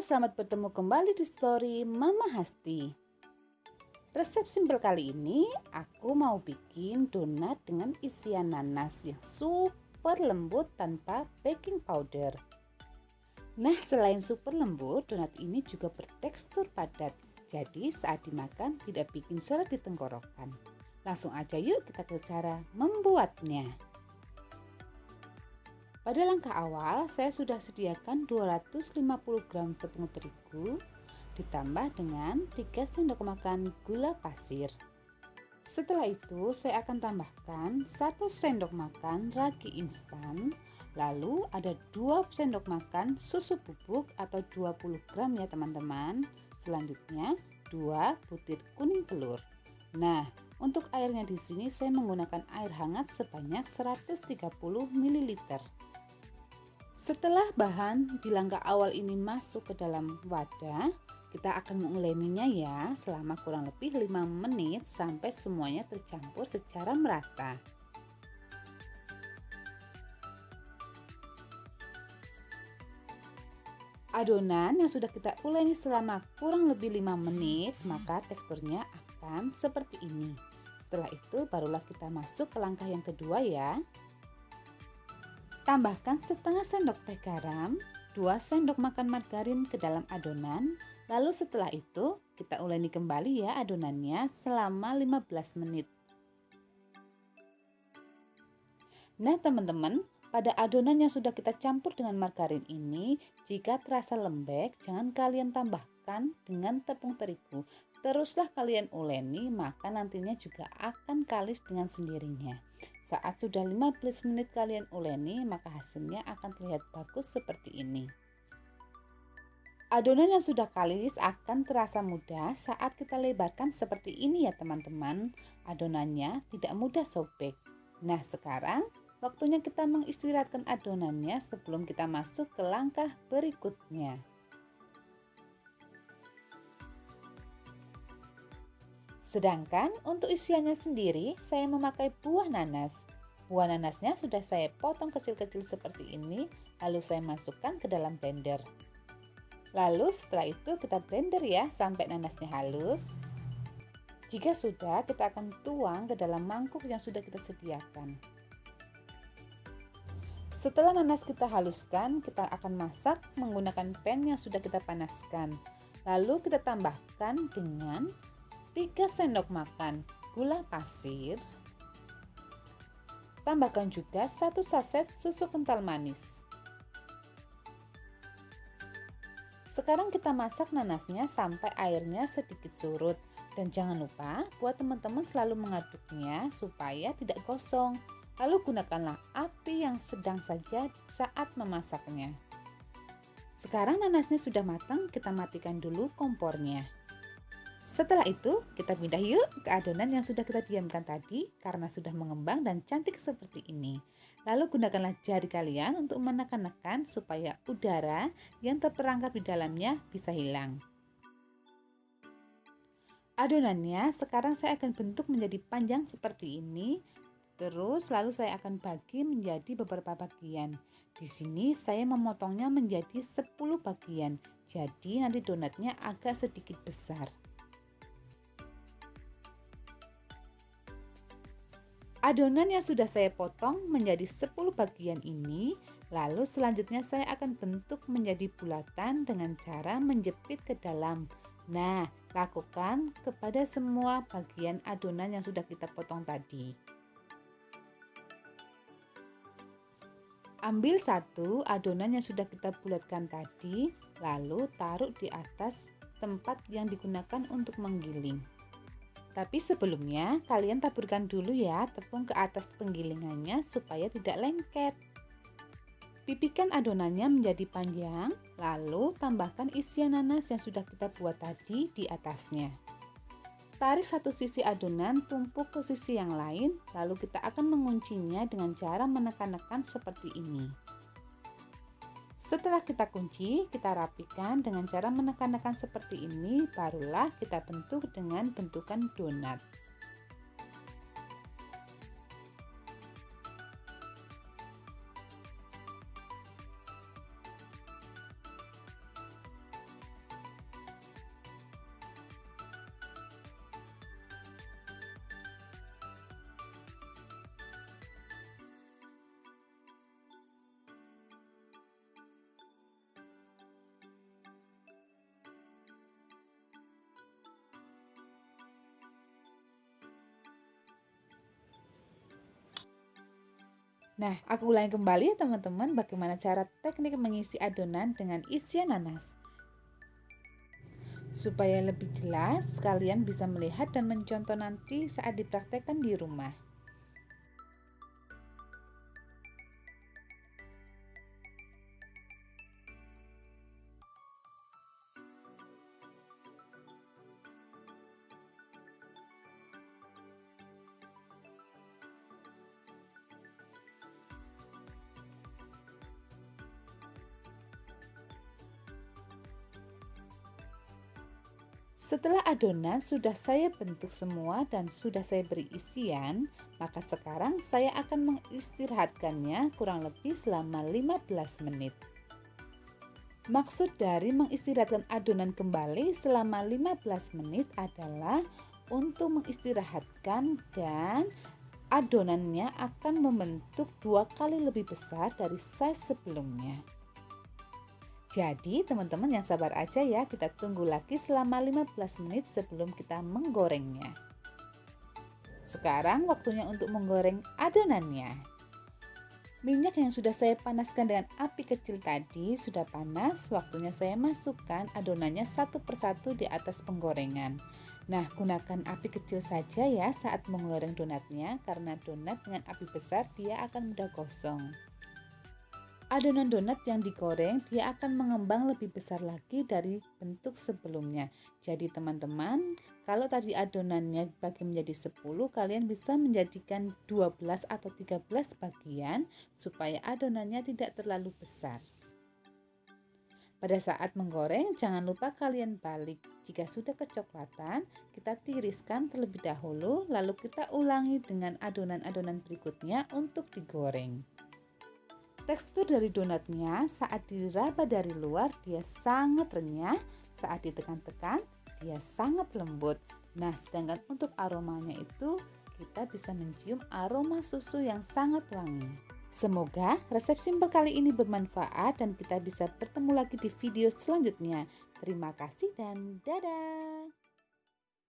selamat bertemu kembali di story Mama Hasti. Resep simpel kali ini aku mau bikin donat dengan isian nanas yang super lembut tanpa baking powder. Nah, selain super lembut, donat ini juga bertekstur padat. Jadi saat dimakan tidak bikin seret di tenggorokan. Langsung aja yuk kita ke cara membuatnya. Pada langkah awal, saya sudah sediakan 250 gram tepung terigu ditambah dengan 3 sendok makan gula pasir. Setelah itu, saya akan tambahkan 1 sendok makan ragi instan, lalu ada 2 sendok makan susu bubuk atau 20 gram ya teman-teman. Selanjutnya, 2 butir kuning telur. Nah, untuk airnya di sini saya menggunakan air hangat sebanyak 130 ml. Setelah bahan di langkah awal ini masuk ke dalam wadah, kita akan menguleninya ya selama kurang lebih 5 menit sampai semuanya tercampur secara merata. Adonan yang sudah kita uleni selama kurang lebih 5 menit, maka teksturnya akan seperti ini. Setelah itu barulah kita masuk ke langkah yang kedua ya. Tambahkan setengah sendok teh garam, 2 sendok makan margarin ke dalam adonan. Lalu setelah itu kita uleni kembali ya adonannya selama 15 menit. Nah teman-teman, pada adonan yang sudah kita campur dengan margarin ini, jika terasa lembek, jangan kalian tambahkan dengan tepung terigu. Teruslah kalian uleni, maka nantinya juga akan kalis dengan sendirinya. Saat sudah 15 menit kalian uleni, maka hasilnya akan terlihat bagus seperti ini. Adonan yang sudah kalis akan terasa mudah saat kita lebarkan seperti ini ya teman-teman. Adonannya tidak mudah sobek. Nah sekarang waktunya kita mengistirahatkan adonannya sebelum kita masuk ke langkah berikutnya. Sedangkan untuk isiannya sendiri saya memakai buah nanas. Buah nanasnya sudah saya potong kecil-kecil seperti ini, lalu saya masukkan ke dalam blender. Lalu setelah itu kita blender ya sampai nanasnya halus. Jika sudah, kita akan tuang ke dalam mangkuk yang sudah kita sediakan. Setelah nanas kita haluskan, kita akan masak menggunakan pan yang sudah kita panaskan. Lalu kita tambahkan dengan 3 sendok makan gula pasir. Tambahkan juga 1 saset susu kental manis. Sekarang kita masak nanasnya sampai airnya sedikit surut. Dan jangan lupa buat teman-teman selalu mengaduknya supaya tidak gosong. Lalu gunakanlah api yang sedang saja saat memasaknya. Sekarang nanasnya sudah matang, kita matikan dulu kompornya. Setelah itu kita pindah yuk ke adonan yang sudah kita diamkan tadi karena sudah mengembang dan cantik seperti ini. Lalu gunakanlah jari kalian untuk menekan-nekan supaya udara yang terperangkap di dalamnya bisa hilang. Adonannya sekarang saya akan bentuk menjadi panjang seperti ini. Terus lalu saya akan bagi menjadi beberapa bagian. Di sini saya memotongnya menjadi 10 bagian. Jadi nanti donatnya agak sedikit besar. Adonan yang sudah saya potong menjadi 10 bagian ini, lalu selanjutnya saya akan bentuk menjadi bulatan dengan cara menjepit ke dalam. Nah, lakukan kepada semua bagian adonan yang sudah kita potong tadi. Ambil satu adonan yang sudah kita bulatkan tadi, lalu taruh di atas tempat yang digunakan untuk menggiling. Tapi sebelumnya kalian taburkan dulu ya tepung ke atas penggilingannya supaya tidak lengket. Pipihkan adonannya menjadi panjang, lalu tambahkan isian nanas yang sudah kita buat tadi di atasnya. Tarik satu sisi adonan tumpuk ke sisi yang lain, lalu kita akan menguncinya dengan cara menekan-nekan seperti ini. Setelah kita kunci, kita rapikan dengan cara menekan-nekan seperti ini, barulah kita bentuk dengan bentukan donat. Nah, aku ulangi kembali ya teman-teman bagaimana cara teknik mengisi adonan dengan isian nanas. Supaya lebih jelas, kalian bisa melihat dan mencontoh nanti saat dipraktekkan di rumah. Setelah adonan sudah saya bentuk semua dan sudah saya beri isian, maka sekarang saya akan mengistirahatkannya kurang lebih selama 15 menit. Maksud dari mengistirahatkan adonan kembali selama 15 menit adalah untuk mengistirahatkan dan adonannya akan membentuk 2 kali lebih besar dari size sebelumnya. Jadi teman-teman yang sabar aja ya, kita tunggu lagi selama 15 menit sebelum kita menggorengnya. Sekarang waktunya untuk menggoreng adonannya. Minyak yang sudah saya panaskan dengan api kecil tadi sudah panas, waktunya saya masukkan adonannya satu persatu di atas penggorengan. Nah, gunakan api kecil saja ya saat menggoreng donatnya, karena donat dengan api besar dia akan mudah gosong. Adonan donat yang digoreng dia akan mengembang lebih besar lagi dari bentuk sebelumnya. Jadi teman-teman, kalau tadi adonannya dibagi menjadi 10, kalian bisa menjadikan 12 atau 13 bagian supaya adonannya tidak terlalu besar. Pada saat menggoreng, jangan lupa kalian balik. Jika sudah kecoklatan, kita tiriskan terlebih dahulu, lalu kita ulangi dengan adonan-adonan berikutnya untuk digoreng. Tekstur dari donatnya saat diraba dari luar dia sangat renyah, saat ditekan-tekan dia sangat lembut. Nah, sedangkan untuk aromanya itu kita bisa mencium aroma susu yang sangat wangi. Semoga resep simpel kali ini bermanfaat dan kita bisa bertemu lagi di video selanjutnya. Terima kasih dan dadah!